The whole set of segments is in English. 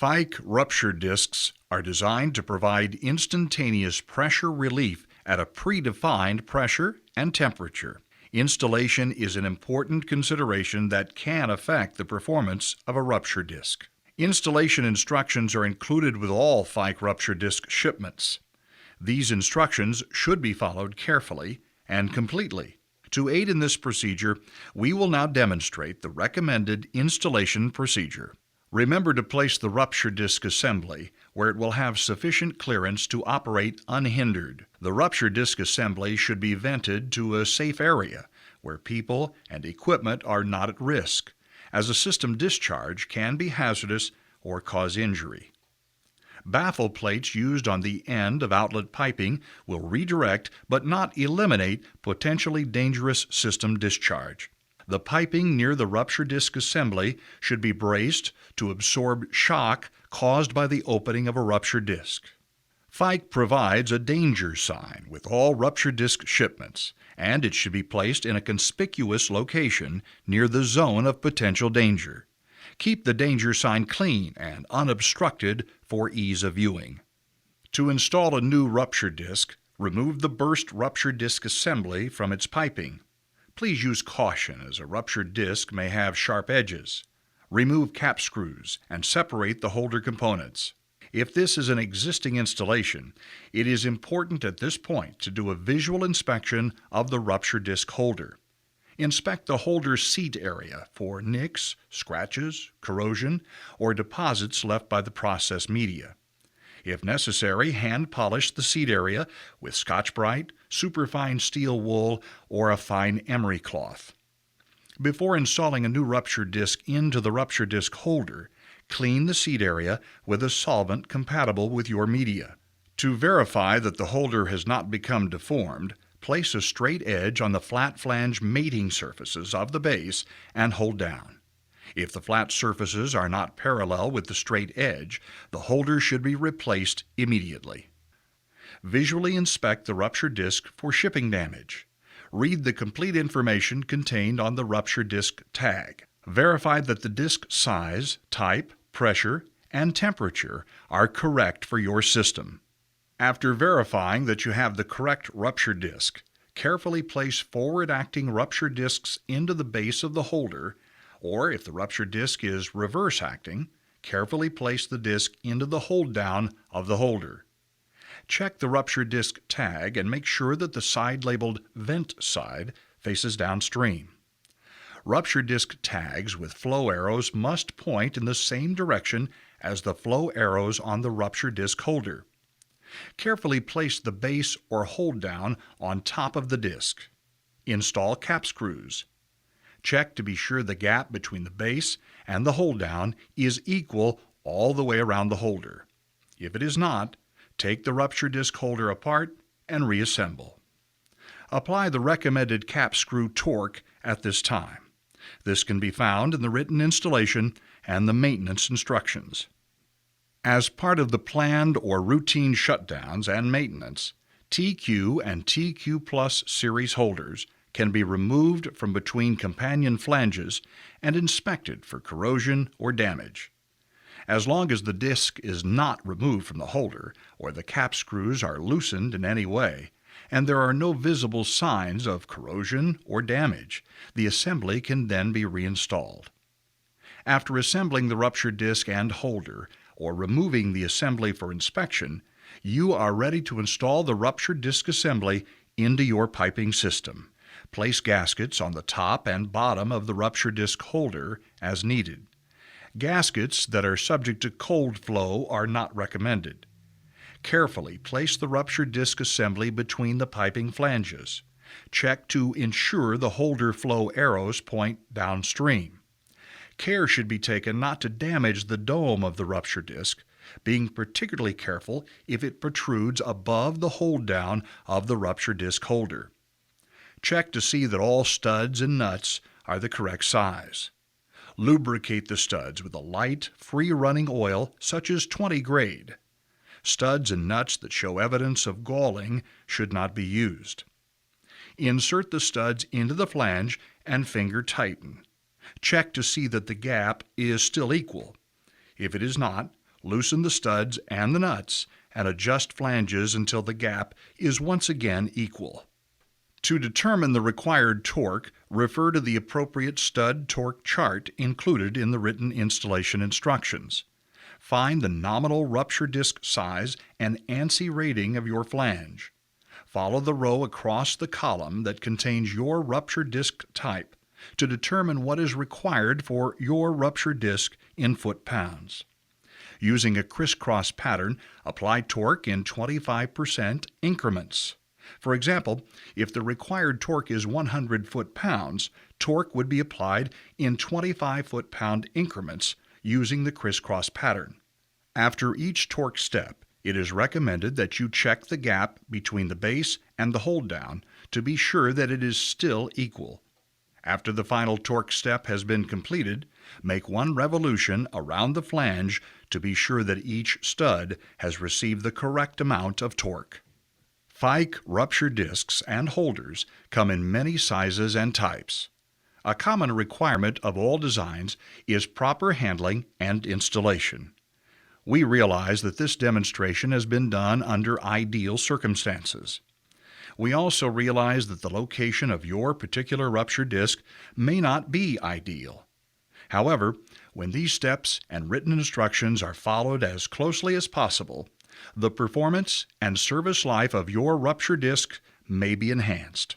Fike rupture discs are designed to provide instantaneous pressure relief at a predefined pressure and temperature. Installation is an important consideration that can affect the performance of a rupture disc. Installation instructions are included with all Fike rupture disc shipments. These instructions should be followed carefully and completely. To aid in this procedure, we will now demonstrate the recommended installation procedure. Remember to place the rupture disc assembly where it will have sufficient clearance to operate unhindered. The rupture disc assembly should be vented to a safe area where people and equipment are not at risk, as a system discharge can be hazardous or cause injury. Baffle plates used on the end of outlet piping will redirect but not eliminate potentially dangerous system discharge. The piping near the rupture disc assembly should be braced to absorb shock caused by the opening of a rupture disc. Fike provides a danger sign with all rupture disc shipments, and it should be placed in a conspicuous location near the zone of potential danger. Keep the danger sign clean and unobstructed for ease of viewing. To install a new rupture disc, remove the burst rupture disc assembly from its piping. Please use caution as a ruptured disc may have sharp edges. Remove cap screws and separate the holder components. If this is an existing installation, it is important at this point to do a visual inspection of the rupture disc holder. Inspect the holder seat area for nicks, scratches, corrosion, or deposits left by the process media. If necessary, hand polish the seat area with Scotch-Brite, superfine steel wool, or a fine emery cloth. Before installing a new rupture disc into the rupture disc holder, clean the seat area with a solvent compatible with your media. To verify that the holder has not become deformed, place a straight edge on the flat flange mating surfaces of the base and hold down. If the flat surfaces are not parallel with the straight edge, the holder should be replaced immediately. Visually inspect the rupture disc for shipping damage. Read the complete information contained on the rupture disc tag. Verify that the disc size, type, pressure, and temperature are correct for your system. After verifying that you have the correct rupture disc, carefully place forward-acting rupture discs into the base of the holder, or if the rupture disc is reverse-acting, carefully place the disc into the hold-down of the holder. Check the rupture disc tag and make sure that the side labeled vent side faces downstream. Rupture disc tags with flow arrows must point in the same direction as the flow arrows on the rupture disc holder. Carefully place the base or hold-down on top of the disc. Install cap screws. Check to be sure the gap between the base and the hold-down is equal all the way around the holder. If it is not, take the rupture disc holder apart and reassemble. Apply the recommended cap screw torque at this time. This can be found in the written installation and the maintenance instructions. As part of the planned or routine shutdowns and maintenance, TQ and TQ Plus series holders can be removed from between companion flanges and inspected for corrosion or damage. As long as the disc is not removed from the holder or the cap screws are loosened in any way, and there are no visible signs of corrosion or damage, the assembly can then be reinstalled. After assembling the rupture disc and holder, or removing the assembly for inspection, you are ready to install the rupture disc assembly into your piping system. Place gaskets on the top and bottom of the rupture disc holder as needed. Gaskets that are subject to cold flow are not recommended. Carefully place the rupture disc assembly between the piping flanges. Check to ensure the holder flow arrows point downstream. Care should be taken not to damage the dome of the rupture disc, being particularly careful if it protrudes above the hold-down of the rupture disc holder. Check to see that all studs and nuts are the correct size. Lubricate the studs with a light, free-running oil such as 20 grade. Studs and nuts that show evidence of galling should not be used. Insert the studs into the flange and finger tighten. Check to see that the gap is still equal. If it is not, Loosen the studs and the nuts and adjust flanges until the gap is once again equal. To determine the required torque, refer to the appropriate stud torque chart included in the written installation instructions. Find the nominal rupture disc size and ANSI rating of your flange. Follow the row across the column that contains your rupture disc type to determine what is required for your rupture disc in foot-pounds. Using a crisscross pattern, apply torque in 25% increments. For example, if the required torque is 100 foot-pounds, torque would be applied in 25 foot-pound increments using the crisscross pattern. After each torque step, it is recommended that you check the gap between the base and the hold down to be sure that it is still equal. After the final torque step has been completed, make one revolution around the flange to be sure that each stud has received the correct amount of torque. Fike rupture discs and holders come in many sizes and types. A common requirement of all designs is proper handling and installation. We realize that this demonstration has been done under ideal circumstances. We also realize that the location of your particular rupture disc may not be ideal. However, when these steps and written instructions are followed as closely as possible, the performance and service life of your rupture disc may be enhanced.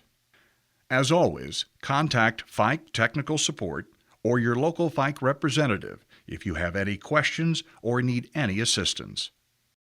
As always, contact Fike Technical Support or your local Fike representative if you have any questions or need any assistance.